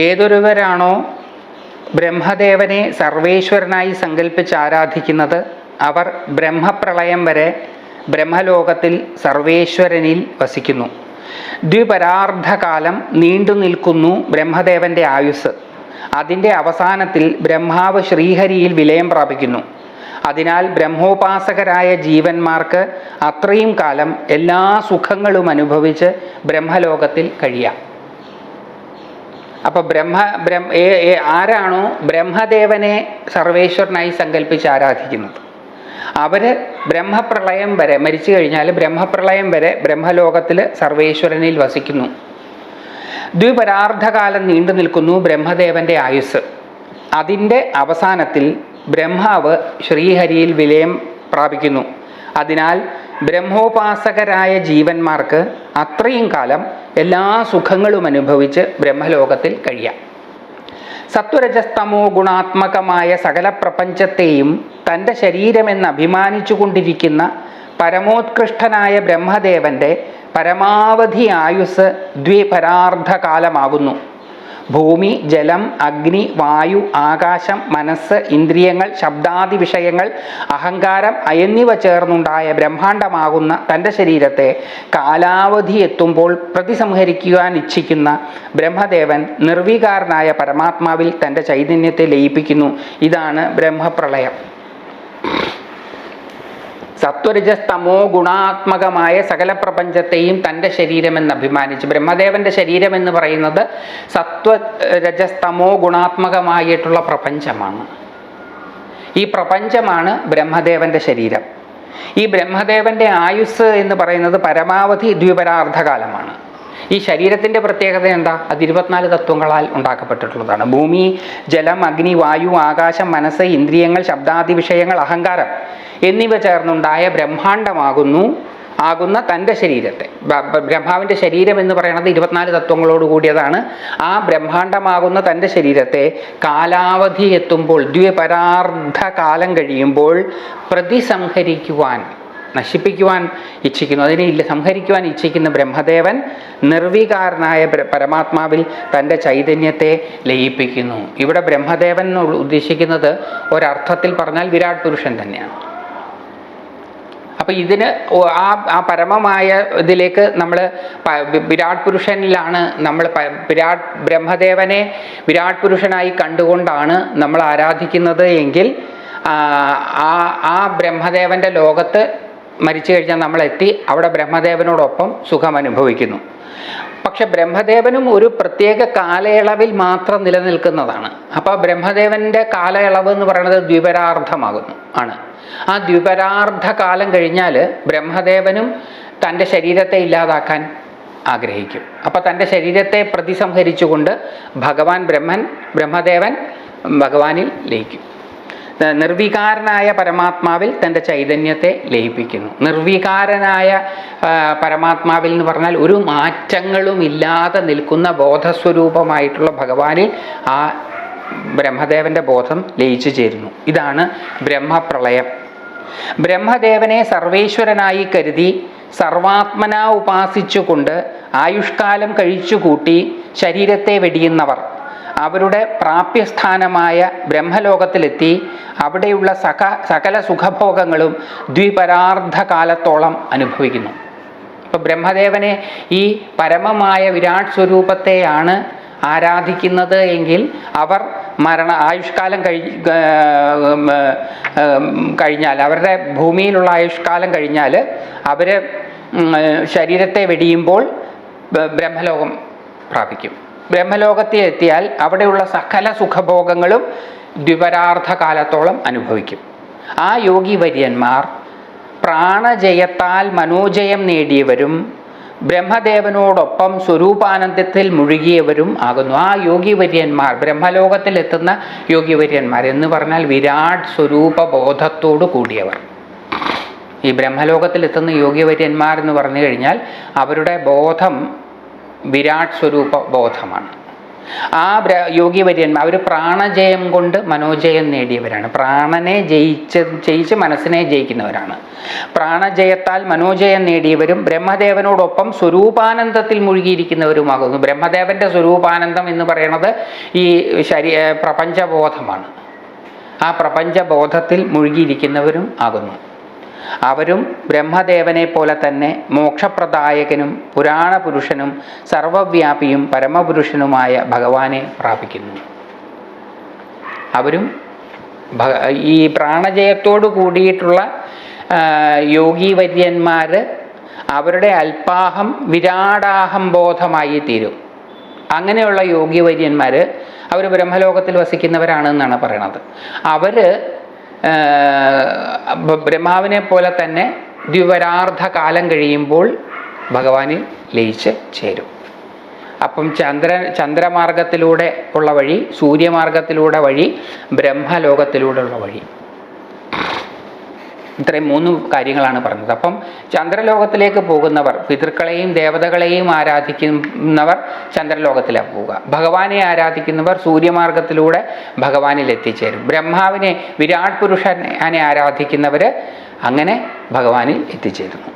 ഏതൊരുവരാണോ ബ്രഹ്മദേവനെ സർവേശ്വരനായി സങ്കല്പിച്ച് ആരാധിക്കുന്നത് അവർ ബ്രഹ്മപ്രളയം വരെ ബ്രഹ്മലോകത്തിൽ സർവേശ്വരനിൽ വസിക്കുന്നു. ദ്വിപരാർദ്ധകാലം നീണ്ടു നിൽക്കുന്നു ബ്രഹ്മദേവന്റെ ആയുസ്. അതിൻ്റെ അവസാനത്തിൽ ബ്രഹ്മാവ് ശ്രീഹരിയിൽ വിലയം പ്രാപിക്കുന്നു. അതിനാൽ ബ്രഹ്മോപാസകരായ ജീവന്മാർക്ക് അത്രയും കാലം എല്ലാ സുഖങ്ങളും അനുഭവിച്ച് ബ്രഹ്മലോകത്തിൽ കഴിയാം. അപ്പോൾ ആരാണോ ബ്രഹ്മദേവനെ സർവേശ്വരനായി സങ്കല്പിച്ച് ആരാധിക്കുന്നത് അവർ ബ്രഹ്മപ്രളയം വരെ, മരിച്ചു കഴിഞ്ഞാൽ ബ്രഹ്മപ്രളയം വരെ ബ്രഹ്മലോകത്തിൽ സർവേശ്വരനിൽ വസിക്കുന്നു. ദ്വിപരാർദ്ധകാലം നീണ്ടു നിൽക്കുന്നു ബ്രഹ്മദേവന്റെ ആയുസ്. അതിൻ്റെ അവസാനത്തിൽ ബ്രഹ്മാവ് ശ്രീഹരിയിൽ വിലയം പ്രാപിക്കുന്നു. അതിനാൽ ബ്രഹ്മോപാസകരായ ജീവന്മാർക്ക് അത്രയും കാലം എല്ലാ സുഖങ്ങളും അനുഭവിച്ച് ബ്രഹ്മലോകത്തിൽ കഴിയാം. സത്വരജസ്തമോ ഗുണാത്മകമായ സകല പ്രപഞ്ചത്തെയും തൻ്റെ ശരീരമെന്ന് അഭിമാനിച്ചു കൊണ്ടിരിക്കുന്ന പരമോത്കൃഷ്ടനായ ബ്രഹ്മദേവന്റെ പരമാവധി ആയുസ് ദ്വിപരാർദ്ധകാലമാകുന്നു. ഭൂമി, ജലം, അഗ്നി, വായു, ആകാശം, മനസ്സ്, ഇന്ദ്രിയങ്ങൾ, ശബ്ദാദി വിഷയങ്ങൾ, അഹങ്കാരം എന്നിവ ചേർന്നുണ്ടായ ബ്രഹ്മാണ്ടമാകുന്ന തൻ്റെ ശരീരത്തെ കാലാവധി എത്തുമ്പോൾ പ്രതിസംഹരിക്കുവാൻ ഇച്ഛിക്കുന്ന ബ്രഹ്മദേവൻ നിർവികാരനായ പരമാത്മാവിൽ തൻ്റെ ചൈതന്യത്തെ ലയിപ്പിക്കുന്നു. ഇതാണ് ബ്രഹ്മപ്രളയം. സത്വരജസ്തമോ ഗുണാത്മകമായ സകല പ്രപഞ്ചത്തെയും തൻ്റെ ശരീരമെന്ന് അഭിമാനിച്ച്, ബ്രഹ്മദേവന്റെ ശരീരം എന്ന് പറയുന്നത് സത്വരജസ്തമോ ഗുണാത്മകമായിട്ടുള്ള പ്രപഞ്ചമാണ്. ഈ പ്രപഞ്ചമാണ് ബ്രഹ്മദേവന്റെ ശരീരം. ഈ ബ്രഹ്മദേവന്റെ ആയുസ് എന്ന് പറയുന്നത് പരമാവധി ദ്വിപരാർദ്ധകാലമാണ്. ഈ ശരീരത്തിൻ്റെ പ്രത്യേകത എന്താ? അത് 24 തത്വങ്ങളാൽ ഉണ്ടാക്കപ്പെട്ടിട്ടുള്ളതാണ്. ഭൂമി, ജലം, അഗ്നി, വായു, ആകാശം, മനസ്സ്, ഇന്ദ്രിയങ്ങൾ, ശബ്ദാദി വിഷയങ്ങൾ, അഹങ്കാരം എന്നിവ ചേർന്നുണ്ടായ ബ്രഹ്മാണ്ടമാകുന്ന തൻ്റെ ശരീരത്തെ, ബ്രഹ്മാവിൻ്റെ ശരീരം എന്ന് പറയുന്നത് 24 തത്വങ്ങളോട് കൂടിയതാണ്. ആ ബ്രഹ്മാണ്ടമാകുന്ന തൻ്റെ ശരീരത്തെ കാലാവധി എത്തുമ്പോൾ, ദ്വിപരാർദ്ധകാലം കഴിയുമ്പോൾ പ്രതിസംഹരിക്കുവാൻ, നശിപ്പിക്കുവാൻ ഇച്ഛിക്കുന്നു. അതിനെ സംഹരിക്കുവാൻ ഇച്ഛിക്കുന്ന ബ്രഹ്മദേവൻ നിർവികാരനായ പരമാത്മാവിൽ തൻ്റെ ചൈതന്യത്തെ ലയിപ്പിക്കുന്നു. ഇവിടെ ബ്രഹ്മദേവൻ ഉദ്ദേശിക്കുന്നത് ഒരർത്ഥത്തിൽ പറഞ്ഞാൽ വിരാട് പുരുഷൻ തന്നെയാണ്. അപ്പം ഇതിന് ആ പരമമായ ഇതിലേക്ക് നമ്മൾ വിരാട് പുരുഷനിലാണ് നമ്മൾ ബ്രഹ്മദേവനെ വിരാട് പുരുഷനായി കണ്ടുകൊണ്ടാണ് നമ്മൾ ആരാധിക്കുന്നത് എങ്കിൽ ആ ബ്രഹ്മദേവന്റെ ലോകത്ത് മരിച്ചു കഴിഞ്ഞാൽ നമ്മളെത്തി അവിടെ ബ്രഹ്മദേവനോടൊപ്പം സുഖം അനുഭവിക്കുന്നു. പക്ഷെ ബ്രഹ്മദേവനും ഒരു പ്രത്യേക കാലയളവിൽ മാത്രം നിലനിൽക്കുന്നതാണ്. അപ്പോൾ ബ്രഹ്മദേവന്റെ കാലയളവ് എന്ന് പറയുന്നത് ദ്വിപരാർദ്ധമാകുന്നു ആണ്. ആ ദ്വിപരാർദ്ധകാലം കഴിഞ്ഞാൽ ബ്രഹ്മദേവനും തൻ്റെ ശരീരത്തെ ഇല്ലാതാക്കാൻ ആഗ്രഹിക്കും. അപ്പോൾ തൻ്റെ ശരീരത്തെ പ്രതിസംഹരിച്ചുകൊണ്ട് ബ്രഹ്മദേവൻ ഭഗവാനിൽ ലയിക്കും. നിർവികാരനായ പരമാത്മാവിൽ തൻ്റെ ചൈതന്യത്തെ ലയിപ്പിക്കുന്നു. നിർവികാരനായ പരമാത്മാവിൽ എന്ന് പറഞ്ഞാൽ ഒരു മാറ്റങ്ങളും ഇല്ലാതെ നിൽക്കുന്ന ബോധസ്വരൂപമായിട്ടുള്ള ഭഗവാനിൽ ആ ബ്രഹ്മദേവന്റെ ബോധം ലയിച്ചു ചേരുന്നു. ഇതാണ് ബ്രഹ്മപ്രളയം. ബ്രഹ്മദേവനെ സർവേശ്വരനായി കരുതി സർവാത്മനാ ഉപാസിച്ചുകൊണ്ട് ആയുഷ്കാലം കഴിച്ചുകൂട്ടി ശരീരത്തെ വെടിയുന്നവർ അവരുടെ പ്രാപ്യസ്ഥാനമായ ബ്രഹ്മലോകത്തിലെത്തി അവിടെയുള്ള സകല സുഖഭോഗങ്ങളും ദ്വിപരാർദ്ധകാലത്തോളം അനുഭവിക്കുന്നു. അപ്പോൾ ബ്രഹ്മദേവനെ ഈ പരമമായ വിരാട് സ്വരൂപത്തെയാണ് ആരാധിക്കുന്നത് എങ്കിൽ അവർ ആയുഷ്കാലം കഴിഞ്ഞാൽ, അവരുടെ ഭൂമിയിലുള്ള ആയുഷ്കാലം കഴിഞ്ഞാൽ അവർ ശരീരത്തെ വെടിയുമ്പോൾ ബ്രഹ്മലോകം പ്രാപിക്കും. ബ്രഹ്മലോകത്തിൽ എത്തിയാൽ അവിടെയുള്ള സകല സുഖഭോഗങ്ങളും ദ്വിപരാർദ്ധകാലത്തോളം അനുഭവിക്കും. ആ യോഗിവര്യന്മാർ പ്രാണജയത്താൽ മനോജയം നേടിയവരും ബ്രഹ്മദേവനോടൊപ്പം സ്വരൂപാനന്ദത്തിൽ മുഴുകിയവരും ആകുന്നു. ആ യോഗിവര്യന്മാർ, ബ്രഹ്മലോകത്തിലെത്തുന്ന യോഗിവര്യന്മാർ എന്ന് പറഞ്ഞാൽ വിരാട് സ്വരൂപ ബോധത്തോടു കൂടിയവർ. ഈ ബ്രഹ്മലോകത്തിലെത്തുന്ന യോഗിവര്യന്മാർ എന്ന് പറഞ്ഞു കഴിഞ്ഞാൽ അവരുടെ ബോധം വിരാട് സ്വരൂപ ബോധമാണ്. ആ യോഗിവര്യന്മാർ അവർ പ്രാണജയം കൊണ്ട് മനോജയം നേടിയവരാണ്. പ്രാണനെ ജയിച്ച് മനസ്സിനെ ജയിക്കുന്നവരാണ്. പ്രാണജയത്താൽ മനോജയം നേടിയവരും ബ്രഹ്മദേവനോടൊപ്പം സ്വരൂപാനന്ദത്തിൽ മുഴുകിയിരിക്കുന്നവരുമാകുന്നു. ബ്രഹ്മദേവന്റെ സ്വരൂപാനന്ദം എന്ന് പറയുന്നത് ഈ പ്രപഞ്ചബോധമാണ്. ആ പ്രപഞ്ചബോധത്തിൽ മുഴുകിയിരിക്കുന്നവരും ആകുന്നു. അവരും ബ്രഹ്മദേവനെ പോലെ തന്നെ മോക്ഷപ്രദായകനും പുരാണ പുരുഷനും സർവവ്യാപിയും പരമപുരുഷനുമായ ഭഗവാനെ പ്രാപിക്കുന്നു. അവരും ഈ പ്രാണജയത്തോടു കൂടിയിട്ടുള്ള യോഗീവര്യന്മാർ അവരുടെ അല്പാഹം വിരാടാഹം ബോധമായി തീരും. അങ്ങനെയുള്ള യോഗിവര്യന്മാർ അവർ ബ്രഹ്മലോകത്തിൽ വസിക്കുന്നവരാണെന്നാണ് പറയണത്. അവർ ബ്രഹ്മാവിനെ പോലെ തന്നെ ദ്വിപരാർദ്ധ കാലം കഴിയുമ്പോൾ ഭഗവാനിൽ ലയിച്ച് ചേരും. അപ്പം ചന്ദ്രമാർഗത്തിലൂടെ ഉള്ള വഴി, സൂര്യമാർഗത്തിലൂടെ വഴി, ബ്രഹ്മലോകത്തിലൂടെ ഉള്ള വഴി, ഇത്രയും 3 കാര്യങ്ങളാണ് പറഞ്ഞത്. അപ്പം ചന്ദ്രലോകത്തിലേക്ക് പോകുന്നവർ, പിതൃക്കളെയും ദേവതകളെയും ആരാധിക്കുന്നവർ ചന്ദ്രലോകത്തിലാണ് പോവുക. ഭഗവാനെ ആരാധിക്കുന്നവർ സൂര്യമാർഗത്തിലൂടെ ഭഗവാനിൽ എത്തിച്ചേരും. ബ്രഹ്മാവിനെ, വിരാട് പുരുഷനെ ആരാധിക്കുന്നവർ അങ്ങനെ ഭഗവാനിൽ എത്തിച്ചേരുന്നു.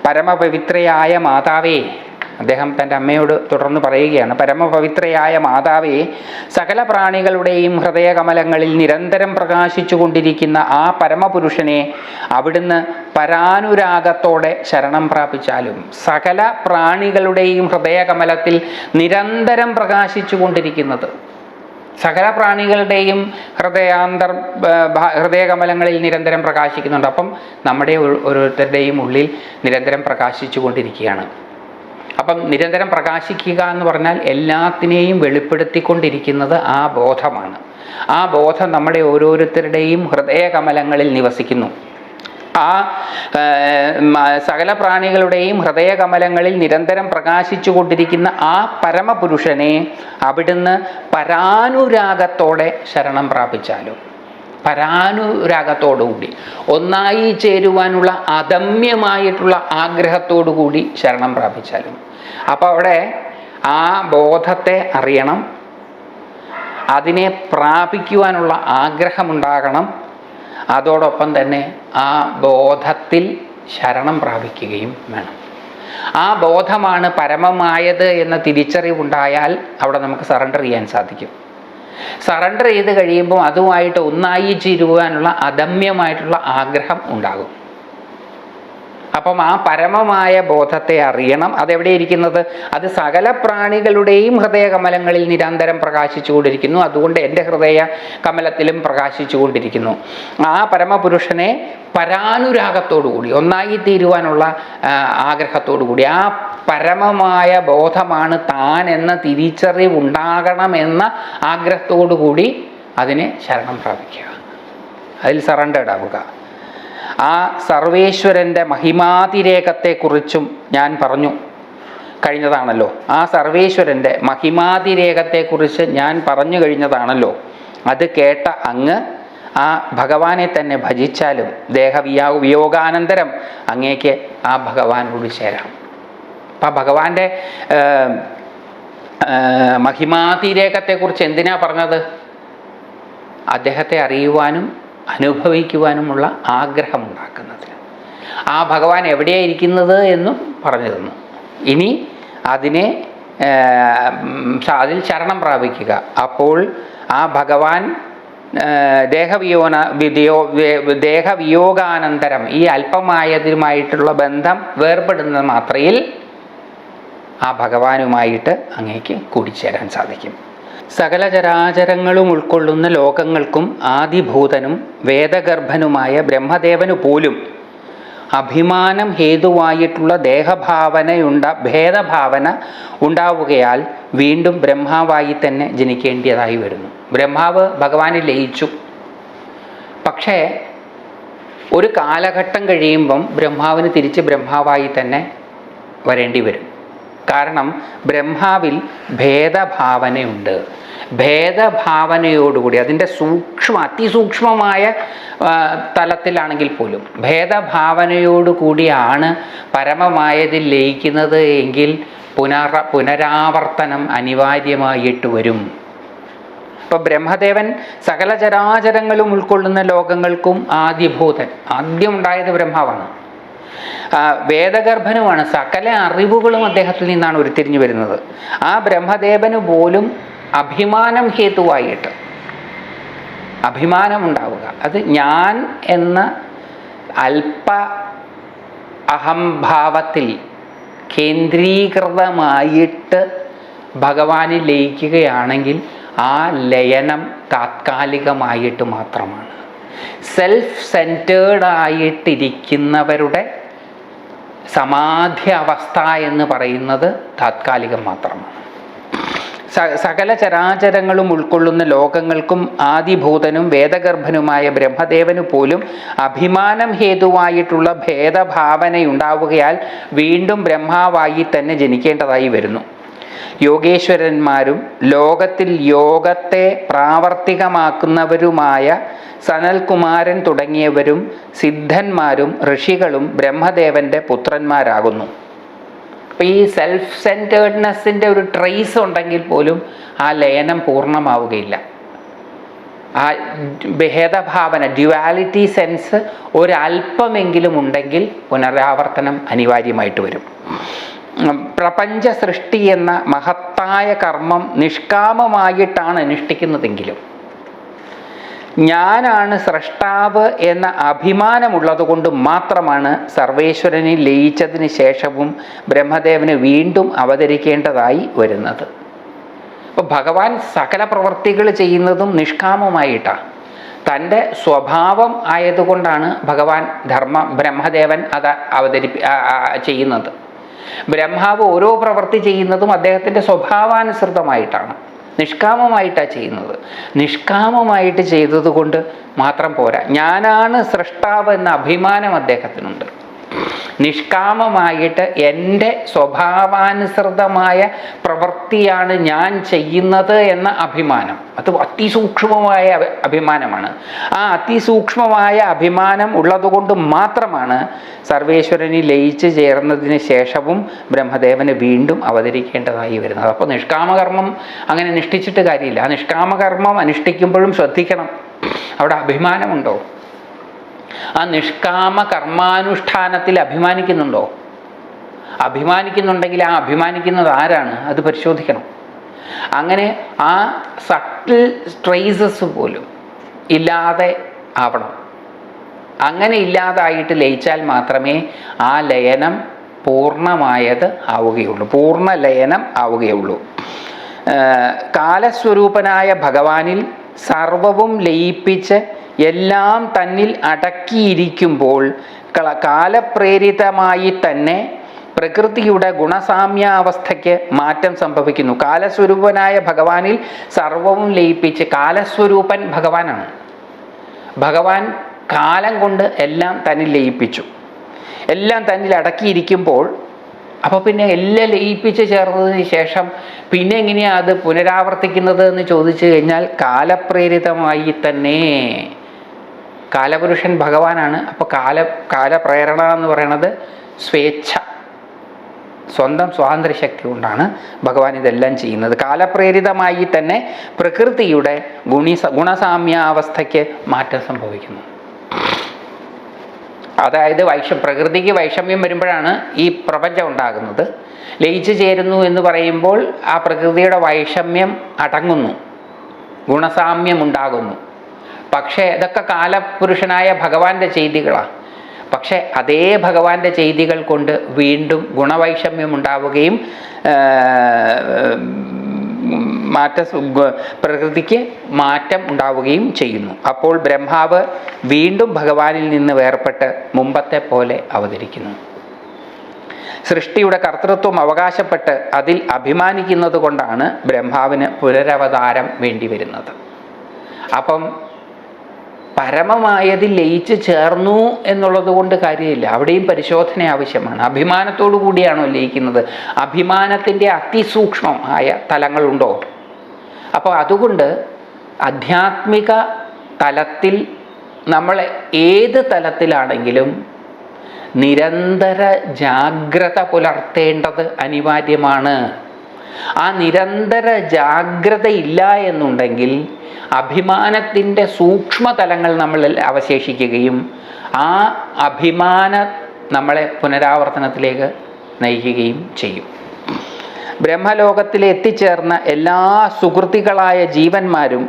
പരമപവിത്രയായ മാതാവേ, അദ്ദേഹം തൻ്റെ അമ്മയോട് തുടർന്ന് പറയുകയാണ്, പരമപവിത്രയായ മാതാവേ, സകല പ്രാണികളുടെയും ഹൃദയകമലങ്ങളിൽ നിരന്തരം പ്രകാശിച്ചു കൊണ്ടിരിക്കുന്ന ആ പരമപുരുഷനെ അവിടുന്ന് പരാനുരാഗത്തോടെ ശരണം പ്രാപിച്ചാലും. സകല പ്രാണികളുടെയും ഹൃദയകമലത്തിൽ നിരന്തരം പ്രകാശിച്ചു കൊണ്ടിരിക്കുന്നത്, സകല പ്രാണികളുടെയും ഹൃദയകമലങ്ങളിൽ നിരന്തരം പ്രകാശിക്കുന്നുണ്ട്. അപ്പം നമ്മുടെ ഓരോരുത്തരുടെയും ഉള്ളിൽ നിരന്തരം പ്രകാശിച്ചു കൊണ്ടിരിക്കുകയാണ്. അപ്പം നിരന്തരം പ്രകാശിക്കുക എന്ന് പറഞ്ഞാൽ എല്ലാത്തിനെയും വെളിപ്പെടുത്തിക്കൊണ്ടിരിക്കുന്നത് ആ ബോധമാണ്. ആ ബോധം നമ്മുടെ ഓരോരുത്തരുടെയും ഹൃദയകമലങ്ങളിൽ നിവസിക്കുന്നു. ആ സകല പ്രാണികളുടെയും ഹൃദയകമലങ്ങളിൽ നിരന്തരം പ്രകാശിച്ചു കൊണ്ടിരിക്കുന്ന ആ പരമപുരുഷനെ അവിടുന്ന് പരാനുരാഗത്തോടെ ശരണം പ്രാപിച്ചാലും, പരാനുരാഗത്തോടുകൂടി ഒന്നായി ചേരുവാനുള്ള അദമ്യമായിട്ടുള്ള ആഗ്രഹത്തോടു കൂടി ശരണം പ്രാപിച്ചാലും. അപ്പോൾ അവിടെ ആ ബോധത്തെ അറിയണം, അതിനെ പ്രാപിക്കുവാനുള്ള ആഗ്രഹമുണ്ടാകണം, അതോടൊപ്പം തന്നെ ആ ബോധത്തിൽ ശരണം പ്രാപിക്കുകയും വേണം. ആ ബോധമാണ് പരമമായത് എന്ന തിരിച്ചറിവുണ്ടായാൽ അവിടെ നമുക്ക് സറണ്ടർ ചെയ്യാൻ സാധിക്കും. സറണ്ടർ ചെയ്ത് കഴിയുമ്പോൾ അതുമായിട്ട് ഒന്നായി ചേരുവാനുള്ള അദമ്യമായിട്ടുള്ള ആഗ്രഹം ഉണ്ടാകും. അപ്പം ആ പരമമായ ബോധത്തെ അറിയണം. അതെവിടെ ഇരിക്കുന്നത്? അത് സകല പ്രാണികളുടെയും ഹൃദയകമലങ്ങളിൽ നിരന്തരം പ്രകാശിച്ചു കൊണ്ടിരിക്കുന്നു. അതുകൊണ്ട് എൻ്റെ ഹൃദയ കമലത്തിലും പ്രകാശിച്ചു കൊണ്ടിരിക്കുന്നു. ആ പരമപുരുഷനെ പരാനുരാഗത്തോടുകൂടി, ഒന്നായി തീരുവാനുള്ള ആഗ്രഹത്തോടുകൂടി, ആ പരമമായ ബോധമാണ് താൻ എന്ന തിരിച്ചറിവുണ്ടാകണമെന്ന ആഗ്രഹത്തോടുകൂടി അതിനെ ശരണം പ്രാപിക്കുക, അതിൽ സറണ്ടേർഡ് ആവുക. ആ സർവേശ്വരൻ്റെ മഹിമാതിരേകത്തെക്കുറിച്ചും ഞാൻ പറഞ്ഞു കഴിഞ്ഞതാണല്ലോ. ആ സർവേശ്വരൻ്റെ മഹിമാതിരേകത്തെക്കുറിച്ച് ഞാൻ പറഞ്ഞു കഴിഞ്ഞതാണല്ലോ. അത് കേട്ട അങ്ങ് ആ ഭഗവാനെ തന്നെ ഭജിച്ചാലും വിയോഗാനന്തരം അങ്ങേക്ക് ആ ഭഗവാനോട് ചേരാം. അപ്പം ഭഗവാന്റെ മഹിമാതിരേകത്തെക്കുറിച്ച് എന്തിനാ പറഞ്ഞത്? അദ്ദേഹത്തെ അറിയുവാനും അനുഭവിക്കുവാനുമുള്ള ആഗ്രഹമുണ്ടാക്കുന്നതിന്. ആ ഭഗവാൻ എവിടെയാണ് ഇരിക്കുന്നത് എന്നും പറഞ്ഞു തന്നു. ഇനി അതിനെ അതിൽ ശരണം പ്രാപിക്കുക. അപ്പോൾ ആ ഭഗവാൻ ദേഹവിയോഗാനന്തരം ഈ അല്പമായതുമായിട്ടുള്ള ബന്ധം വേർപെടുന്ന മാത്രയിൽ ആ ഭഗവാനുമായിട്ട് അങ്ങേക്ക് കൂടിച്ചേരാൻ സാധിക്കും. സകല ചരാചരങ്ങളും ഉൾക്കൊള്ളുന്ന ലോകങ്ങൾക്കും ആദിഭൂതനും വേദഗർഭനുമായ ബ്രഹ്മദേവനു പോലും അഭിമാനം ഹേതുവായിട്ടുള്ള ഭേദഭാവന ഉണ്ടാവുകയാൽ വീണ്ടും ബ്രഹ്മാവായി തന്നെ ജനിക്കേണ്ടതായി വരുന്നു. ബ്രഹ്മാവ് ഭഗവാനിൽ ലയിച്ചു. പക്ഷേ ഒരു കാലഘട്ടം കഴിയുമ്പം ബ്രഹ്മാവിന് തിരിച്ച് ബ്രഹ്മാവായി തന്നെ വരേണ്ടി വരും. കാരണം ബ്രഹ്മാവിൽ ഭേദഭാവനയുണ്ട്. ഭേദഭാവനയോടുകൂടി അതിൻ്റെ അതിസൂക്ഷ്മമായ തലത്തിലാണെങ്കിൽ പോലും ഭേദഭാവനയോടുകൂടിയാണ് പരമമായതിൽ ലയിക്കുന്നത് എങ്കിൽ പുനരാവർത്തനം അനിവാര്യമായിട്ട് വരും. ഇപ്പോൾ ബ്രഹ്മദേവൻ സകല ചരാചരങ്ങളും ഉൾക്കൊള്ളുന്ന ലോകങ്ങൾക്കും ആദിഭൂതൻ, ആദ്യം ഉണ്ടായത് ബ്രഹ്മാവാണ്. വേദഗർഭനുമാണ്. സകല അറിവുകളും അദ്ദേഹത്തിൽ നിന്നാണ് ഉരുത്തിരിഞ്ഞു വരുന്നത്. ആ ബ്രഹ്മദേവന് പോലും അഭിമാനം ഹേതുവായിട്ട് അഭിമാനമുണ്ടാവുക, അത് ഞാൻ എന്ന അല്പ അഹംഭാവത്തിൽ കേന്ദ്രീകൃതമായിട്ട് ഭഗവാനിൽ ലയിക്കുകയാണെങ്കിൽ ആ ലയനം താത്കാലികമായിട്ട് മാത്രമാണ്. സെൽഫ് സെൻറ്റേർഡ് ആയിട്ടിരിക്കുന്നവരുടെ സമാധി അവസ്ഥ എന്ന് പറയുന്നത് താത്കാലികം മാത്രമാണ്. സകല ചരാചരങ്ങളും ഉൾക്കൊള്ളുന്ന ലോകങ്ങൾക്കും ആദിഭൂതനും വേദഗർഭനുമായ ബ്രഹ്മദേവനു പോലും അഭിമാനം ഹേതുവായിട്ടുള്ള ഭേദഭാവനയുണ്ടാവുകയാൽ വീണ്ടും ബ്രഹ്മാവായി തന്നെ ജനിക്കേണ്ടതായി വരുന്നു. യോഗേശ്വരന്മാരും ലോകത്തിൽ യോഗത്തെ പ്രാവർത്തികമാക്കുന്നവരുമായ സനൽകുമാരൻ തുടങ്ങിയവരും സിദ്ധന്മാരും ഋഷികളും ബ്രഹ്മദേവന്റെ പുത്രന്മാരാകുന്നു. അപ്പോൾ ഈ സെൽഫ് സെൻറ്റേർഡ്നെസ്സിൻ്റെ ഒരു ട്രേസ് ഉണ്ടെങ്കിൽ പോലും ആ ലയനം പൂർണ്ണമാവുകയില്ല. ആ ഭേദഭാവന, ഡ്യുവാലിറ്റി സെൻസ് ഒരല്പമെങ്കിലും ഉണ്ടെങ്കിൽ പുനരാവർത്തനം അനിവാര്യമായിട്ട് വരും. പ്രപഞ്ച സൃഷ്ടി എന്ന മഹത്തായ കർമ്മം നിഷ്കാമമായിട്ടാണ് അനുഷ്ഠിക്കുന്നതെങ്കിലും ഞാനാണ് സ്രഷ്ടാവ് എന്ന അഭിമാനമുള്ളത് കൊണ്ട് മാത്രമാണ് സർവേശ്വരനിൽ ലയിച്ചതിന് ശേഷവും ബ്രഹ്മദേവന് വീണ്ടും അവതരിക്കേണ്ടതായി വരുന്നത്. അപ്പോൾ ഭഗവാൻ സകല പ്രവൃത്തികൾ ചെയ്യുന്നതും നിഷ്കാമമായിട്ടാണ്. തൻ്റെ സ്വഭാവം ആയതുകൊണ്ടാണ് ഭഗവാൻ ബ്രഹ്മദേവൻ അത് ചെയ്യുന്നത്. ബ്രഹ്മാവ് ഓരോ പ്രവൃത്തി ചെയ്യുന്നതും അദ്ദേഹത്തിൻ്റെ സ്വഭാവാനുസൃതമായിട്ടാണ്, നിഷ്കാമമായിട്ടാണ് ചെയ്യുന്നത്. നിഷ്കാമമായിട്ട് ചെയ്തത് കൊണ്ട് മാത്രം പോരാ, ഞാനാണ് സ്രഷ്ടാവ് എന്ന അഭിമാനം അദ്ദേഹത്തിനുണ്ട്. നിഷ്കാമമായിട്ട് എൻ്റെ സ്വഭാവാനുസൃതമായ പ്രവൃത്തിയാണ് ഞാൻ ചെയ്യുന്നത് എന്ന അഭിമാനം, അത് അതിസൂക്ഷ്മമായ അഭിമാനമാണ്. ആ അതിസൂക്ഷ്മമായ അഭിമാനം ഉള്ളതുകൊണ്ട് മാത്രമാണ് സർവേശ്വരനിൽ ലയിച്ചു ചേർന്നതിന് ശേഷവും ബ്രഹ്മദേവന് വീണ്ടും അവതരിക്കേണ്ടതായി വരുന്നത്. അപ്പോൾ നിഷ്കാമകർമ്മം അങ്ങനെ അനുഷ്ഠിച്ചിട്ട് കാര്യമില്ല. ആ നിഷ്കാമകർമ്മം അനുഷ്ഠിക്കുമ്പോഴും ശ്രദ്ധിക്കണം, അവിടെ അഭിമാനമുണ്ടോ? ആ നിഷ്കാമ കർമാനുഷ്ഠാനത്തിൽ അഭിമാനിക്കുന്നുണ്ടോ? അഭിമാനിക്കുന്നുണ്ടെങ്കിൽ ആ അഭിമാനിക്കുന്നത് ആരാണ് അത് പരിശോധിക്കണം. അങ്ങനെ ആ സട്ടിൽ ട്രേസസ് പോലും ഇല്ലാതെ ആവണം. അങ്ങനെ ഇല്ലാതായിട്ട് ലയിച്ചാൽ മാത്രമേ ആ ലയനം പൂർണ്ണമായത് ആവുകയുള്ളൂ, പൂർണ്ണ ലയനം ആവുകയുള്ളൂ. കാലസ്വരൂപനായ ഭഗവാനിൽ സർവവും ലയിപ്പിച്ച് എല്ലാം തന്നിൽ അടക്കിയിരിക്കുമ്പോൾ കാലപ്രേരിതമായി തന്നെ പ്രകൃതിയുടെ ഗുണസാമ്യാവസ്ഥയ്ക്ക് മാറ്റം സംഭവിക്കുന്നു. കാലസ്വരൂപനായ ഭഗവാനിൽ സർവവും ലയിപ്പിച്ച്, കാലസ്വരൂപൻ ഭഗവാനാണ്. ഭഗവാൻ കാലം കൊണ്ട് എല്ലാം തന്നിൽ ലയിപ്പിച്ചു, എല്ലാം തന്നിൽ അടക്കിയിരിക്കുമ്പോൾ അപ്പോൾ പിന്നെ എല്ലാം ലയിപ്പിച്ച് ചേർന്നതിന് ശേഷം പിന്നെ എങ്ങനെയാണ് അത് പുനരാവർത്തിക്കുന്നത് എന്ന് ചോദിച്ചു കഴിഞ്ഞാൽ കാലപ്രേരിതമായി തന്നെ. കാലപുരുഷൻ ഭഗവാനാണ്. അപ്പോൾ കാലപ്രേരണ എന്ന് പറയുന്നത് സ്വേച്ഛ, സ്വന്തം സ്വാതന്ത്ര്യശക്തി കൊണ്ടാണ് ഭഗവാൻ ഇതെല്ലാം ചെയ്യുന്നത്. കാലപ്രേരിതമായി തന്നെ പ്രകൃതിയുടെ ഗുണസാമ്യാവസ്ഥയ്ക്ക് മാറ്റം സംഭവിക്കുന്നു. അതായത് പ്രകൃതിക്ക് വൈഷമ്യം വരുമ്പോഴാണ് ഈ പ്രപഞ്ചം ഉണ്ടാകുന്നത്. ലയിച്ചു ചേരുന്നു എന്ന് പറയുമ്പോൾ ആ പ്രകൃതിയുടെ വൈഷമ്യം അടങ്ങുന്നു, ഗുണസാമ്യം ഉണ്ടാകുന്നു. പക്ഷേ ഇതൊക്കെ കാലപുരുഷനായ ഭഗവാന്റെ ചെയ്തികളാണ്. പക്ഷെ അതേ ഭഗവാന്റെ ചെയ്തികൾ കൊണ്ട് വീണ്ടും ഗുണവൈഷമ്യം ഉണ്ടാവുകയും പ്രകൃതിക്ക് മാറ്റം ഉണ്ടാവുകയും ചെയ്യുന്നു. അപ്പോൾ ബ്രഹ്മാവ് വീണ്ടും ഭഗവാനിൽ നിന്ന് വേർപെട്ട് മുമ്പത്തെ പോലെ അവതരിക്കുന്നു. സൃഷ്ടിയുടെ കർത്തൃത്വം അവകാശപ്പെട്ട് അതിൽ അഭിമാനിക്കുന്നത് കൊണ്ടാണ് ബ്രഹ്മാവിന് പുനരവതാരം വേണ്ടി വരുന്നത്. അപ്പം പരമമായതിൽ ലയിച്ച് ചേർന്നു എന്നുള്ളത് കൊണ്ട് കാര്യമില്ല. അവിടെയും പരിശോധന ആവശ്യമാണ്. അഭിമാനത്തോടു കൂടിയാണോ ലയിക്കുന്നത്? അഭിമാനത്തിൻ്റെ അതിസൂക്ഷ്മമായ തലങ്ങളുണ്ടോ? അപ്പോൾ അതുകൊണ്ട് ആധ്യാത്മിക തലത്തിൽ നമ്മൾ ഏത് തലത്തിലാണെങ്കിലും നിരന്തര ജാഗ്രത പുലർത്തേണ്ടത് അനിവാര്യമാണ്. ആ നിരന്തര ജാഗ്രത ഇല്ല എന്നുണ്ടെങ്കിൽ അഭിമാനത്തിൻ്റെ സൂക്ഷ്മതലങ്ങൾ നമ്മളിൽ അവശേഷിക്കുകയും ആ അഭിമാനം നമ്മളെ പുനരാവർത്തനത്തിലേക്ക് നയിക്കുകയും ചെയ്യും. ബ്രഹ്മലോകത്തിൽ എത്തിച്ചേർന്ന എല്ലാ സുഹൃത്തികളായ ജീവന്മാരും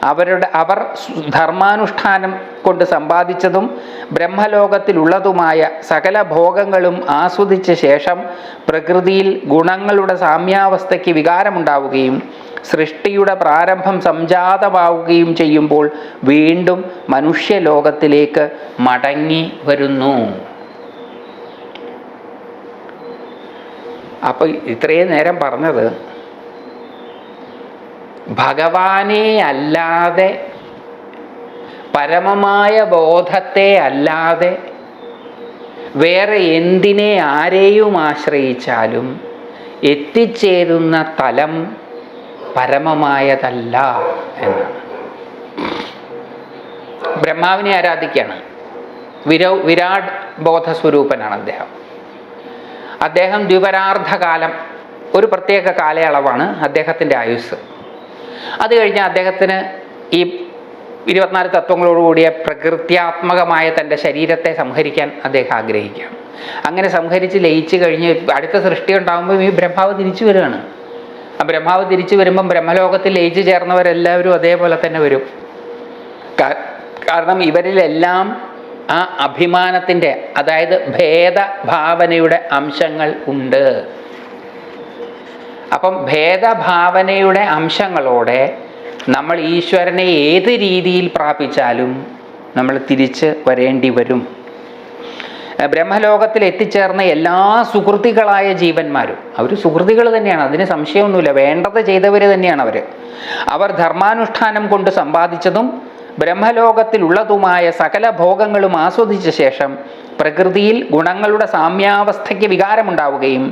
അവർ ധർമാനുഷ്ഠാനം കൊണ്ട് സമ്പാദിച്ചതും ബ്രഹ്മലോകത്തിലുള്ളതുമായ സകല ഭോഗങ്ങളും ആസ്വദിച്ച ശേഷം പ്രകൃതിയിൽ ഗുണങ്ങളുടെ സാമ്യാവസ്ഥയ്ക്ക് വികാരമുണ്ടാവുകയും സൃഷ്ടിയുടെ പ്രാരംഭം സംജാതമാവുകയും ചെയ്യുമ്പോൾ വീണ്ടും മനുഷ്യലോകത്തിലേക്ക് മടങ്ങി വരുന്നു. അപ്പോൾ ഇത്രയും നേരം പറഞ്ഞത് ഭഗവാനെ അല്ലാതെ, പരമമായ ബോധത്തെ അല്ലാതെ വേറെ എന്തിനെ ആരെയും ആശ്രയിച്ചാലും എത്തിച്ചേരുന്ന തലം പരമമായതല്ല എന്നാണ്. ബ്രഹ്മാവിനെ ആരാധിക്കുകയാണ്. വിരാട് ബോധസ്വരൂപനാണ് അദ്ദേഹം. അദ്ദേഹം ദ്വിപരാർദ്ധകാലം, ഒരു പ്രത്യേക കാലയളവാണ് അദ്ദേഹത്തിൻ്റെ ആയുസ്. അത് കഴിഞ്ഞ് അദ്ദേഹത്തിന് ഈ 24 തത്വങ്ങളോടുകൂടിയ പ്രകൃത്യാത്മകമായ തൻ്റെ ശരീരത്തെ സംഹരിക്കാൻ അദ്ദേഹം ആഗ്രഹിക്കുകയാണ്. അങ്ങനെ സംഹരിച്ച് ലയിച്ച് കഴിഞ്ഞ് അടുത്ത സൃഷ്ടി ഉണ്ടാകുമ്പോൾ ഈ ബ്രഹ്മാവ് തിരിച്ചു വരികയാണ്. ആ ബ്രഹ്മാവ് തിരിച്ചു വരുമ്പം ബ്രഹ്മലോകത്തിൽ ലയിച്ചു ചേർന്നവരെല്ലാവരും അതേപോലെ തന്നെ വരും. കാരണം ഇവരിലെല്ലാം ആ അഭിമാനത്തിൻ്റെ, അതായത് ഭേദഭാവനയുടെ അംശങ്ങൾ ഉണ്ട്. അപ്പം ഭേദഭാവനയുടെ അംശങ്ങളോടെ നമ്മൾ ഈശ്വരനെ ഏത് രീതിയിൽ പ്രാപിച്ചാലും നമ്മൾ തിരിച്ച് വരേണ്ടി വരും. ബ്രഹ്മലോകത്തിൽ എത്തിച്ചേർന്ന എല്ലാ സുഹൃത്തികളായ ജീവന്മാരും അവർ സുഹൃത്തികൾ തന്നെയാണ്, അതിന് സംശയമൊന്നുമില്ല. വേണ്ടത് ചെയ്തവർ തന്നെയാണ് അവർ. അവർ ധർമാനുഷ്ഠാനം കൊണ്ട് സമ്പാദിച്ചതും ബ്രഹ്മലോകത്തിലുള്ളതുമായ സകല ഭോഗങ്ങളും ആസ്വദിച്ച ശേഷം പ്രകൃതിയിൽ ഗുണങ്ങളുടെ സാമ്യാവസ്ഥയ്ക്ക് വികാരമുണ്ടാവുകയും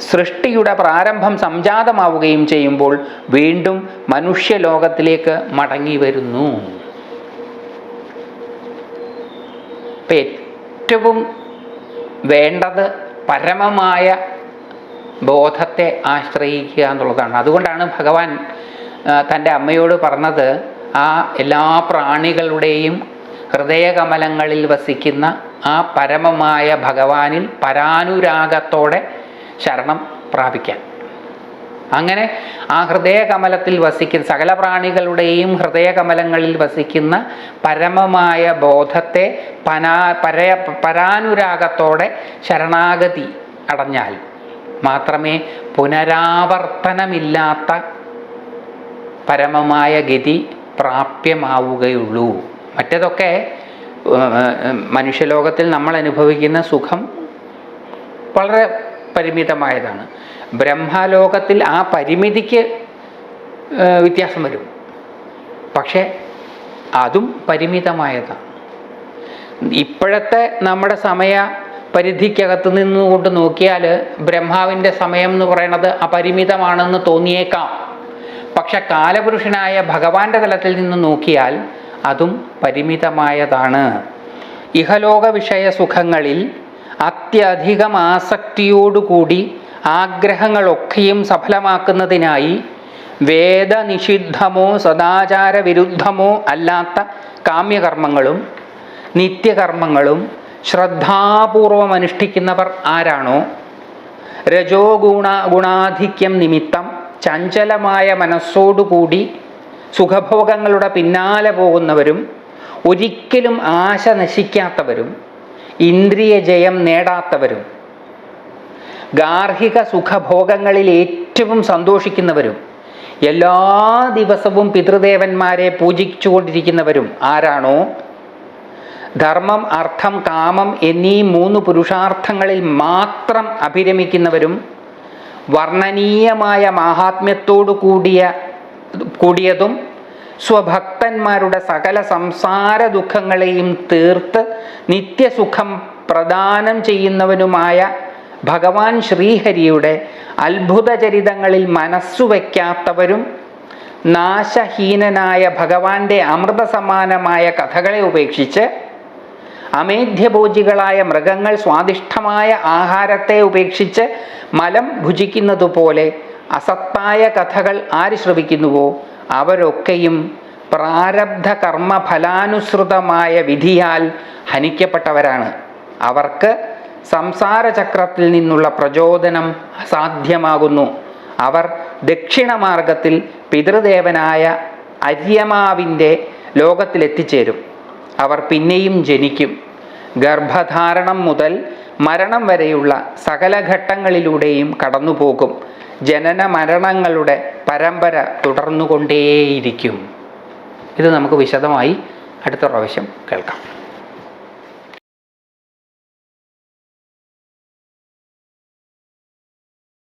സൃഷ്ടിയുടെ പ്രാരംഭം സംജാതമാവുകയും ചെയ്യുമ്പോൾ വീണ്ടും മനുഷ്യലോകത്തിലേക്ക് മടങ്ങി വരുന്നു. ഏറ്റവും വേണ്ടത് പരമമായ ബോധത്തെ ആശ്രയിക്കുക എന്നുള്ളതാണ്. അതുകൊണ്ടാണ് ഭഗവാൻ തൻ്റെ അമ്മയോട് പറഞ്ഞത്, ആ എല്ലാ പ്രാണികളുടെയും ഹൃദയകമലങ്ങളിൽ വസിക്കുന്ന ആ പരമമായ ഭഗവാനിൽ പരാനുരാഗത്തോടെ ശരണം പ്രാപിക്കാൻ. അങ്ങനെ ആ ഹൃദയകമലത്തിൽ വസിക്കുന്ന സകല പ്രാണികളുടെയും ഹൃദയകമലങ്ങളിൽ വസിക്കുന്ന പരമമായ ബോധത്തെ പരാനുരാഗത്തോടെ ശരണാഗതി അടഞ്ഞാൽ മാത്രമേ പുനരാവർത്തനമില്ലാത്ത പരമമായ ഗതി പ്രാപ്യമാവുകയുള്ളൂ. മറ്റേതൊക്കെ മനുഷ്യലോകത്തിൽ നമ്മൾ അനുഭവിക്കുന്ന സുഖം വളരെ പരിമിതമായതാണ്. ബ്രഹ്മലോകത്തിൽ ആ പരിമിതിക്ക് വ്യത്യാസം വരും, പക്ഷേ അതും പരിമിതമായതാണ്. ഇപ്പോഴത്തെ നമ്മുടെ സമയ പരിധിക്കകത്ത് നിന്നുകൊണ്ട് നോക്കിയാൽ ബ്രഹ്മാവിൻ്റെ സമയം എന്ന് പറയുന്നത് അപരിമിതമാണെന്ന് തോന്നിയേക്കാം. പക്ഷെ കാലപുരുഷനായ ഭഗവാന്റെ തലത്തിൽ നിന്ന് നോക്കിയാൽ അതും പരിമിതമായതാണ്. ഇഹലോക വിഷയ സുഖങ്ങളിൽ അത്യധികം ആസക്തിയോടുകൂടി ആഗ്രഹങ്ങളൊക്കെയും സഫലമാക്കുന്നതിനായി വേദനിഷിദ്ധമോ സദാചാര വിരുദ്ധമോ അല്ലാത്ത കാമ്യകർമ്മങ്ങളും നിത്യകർമ്മങ്ങളും ശ്രദ്ധാപൂർവം അനുഷ്ഠിക്കുന്നവർ ആരാണോ, ഗുണാധിക്യം നിമിത്തം ചഞ്ചലമായ മനസ്സോടുകൂടി സുഖഭോഗങ്ങളുടെ പിന്നാലെ പോകുന്നവരും ഒരിക്കലും ആശ നശിക്കാത്തവരും ഇന്ദ്രിയ ജയം നേടാത്തവരും ഗാർഹിക സുഖഭോഗങ്ങളിൽ ഏറ്റവും സന്തോഷിക്കുന്നവരും എല്ലാ ദിവസവും പിതൃദേവന്മാരെ പൂജിച്ചുകൊണ്ടിരിക്കുന്നവരും ആരാണോ, ധർമ്മം അർത്ഥം കാമം എന്നീ 3 പുരുഷാർത്ഥങ്ങളിൽ മാത്രം അഭിരമിക്കുന്നവരും വർണ്ണനീയമായ മാഹാത്മ്യത്തോടു കൂടിയതും സ്വഭക്തന്മാരുടെ സകല സംസാര ദുഃഖങ്ങളെയും തീർത്ത് നിത്യസുഖം പ്രദാനം ചെയ്യുന്നവനുമായ ഭഗവാൻ ശ്രീഹരിയുടെ അത്ഭുതചരിതങ്ങളിൽ മനസ്സുവെക്കാത്തവരും നാശഹീനനായ ഭഗവാന്റെ അമൃതസമാനമായ കഥകളെ ഉപേക്ഷിച്ച് അമേധ്യഭോജികളായ മൃഗങ്ങൾ സ്വാദിഷ്ടമായ ആഹാരത്തെ ഉപേക്ഷിച്ച് മലം ഭുജിക്കുന്നതുപോലെ അസത്തായ കഥകൾ ആര് ശ്രവിക്കുന്നുവോ അവരൊക്കെയും പ്രാരബ്ധ കർമ്മ ഫലാനുസൃതമായ വിധിയാൽ ഹനിക്കപ്പെട്ടവരാണ്. അവർക്ക് സംസാരചക്രത്തിൽ നിന്നുള്ള പ്രചോദനം അസാധ്യമാകുന്നു. അവർ ദക്ഷിണമാർഗത്തിൽ പിതൃദേവനായ അര്യമാവിൻ്റെ ലോകത്തിലെത്തിച്ചേരും. അവർ പിന്നെയും ജനിക്കും. ഗർഭധാരണം മുതൽ മരണം വരെയുള്ള സകല ഘട്ടങ്ങളിലൂടെയും കടന്നുപോകും. ജനന മരണങ്ങളുടെ പരമ്പര തുടർന്നുകൊണ്ടേയിരിക്കും. ഇത് നമുക്ക് വിശദമായി അടുത്ത പ്രാവശ്യം കേൾക്കാം.